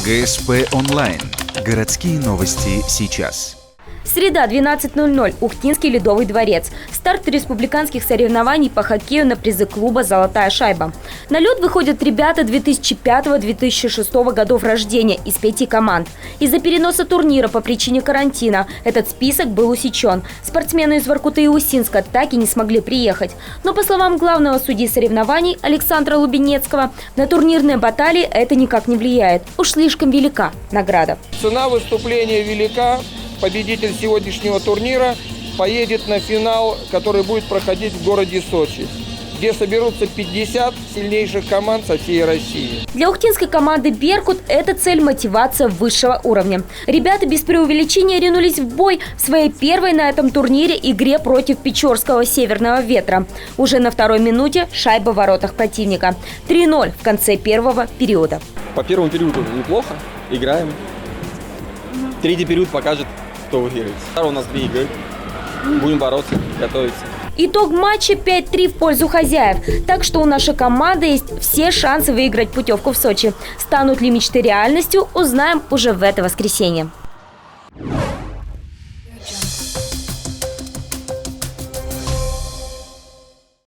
ГСП онлайн. Городские новости сейчас. Среда, 12:00. Ухтинский ледовый дворец. Старт республиканских соревнований по хоккею на призы клуба «Золотая шайба». На лед выходят ребята 2005-2006 годов рождения из 5 команд. Из-за переноса турнира по причине карантина этот список был усечен. Спортсмены из Воркуты и Усинска так и не смогли приехать. Но, по словам главного судьи соревнований Александра Лубенецкого, на турнирные баталии это никак не влияет. Уж слишком велика награда. Цена выступления велика. Победитель сегодняшнего турнира поедет на финал, который будет проходить в городе Сочи, где соберутся 50 сильнейших команд со всей России. Для ухтинской команды «Беркут» это цель мотивация высшего уровня. Ребята без преувеличения ринулись в бой в своей первой на этом турнире игре против Печорского «Северного ветра». Уже на второй минуте шайба в воротах противника. 3-0 в конце первого периода. По первому периоду неплохо, играем. Третий период покажет, кто выиграет. У нас 2 игры. Будем бороться, готовиться. Итог матча 5-3 в пользу хозяев. Так что у нашей команды есть все шансы выиграть путевку в Сочи. Станут ли мечты реальностью, узнаем уже в это воскресенье.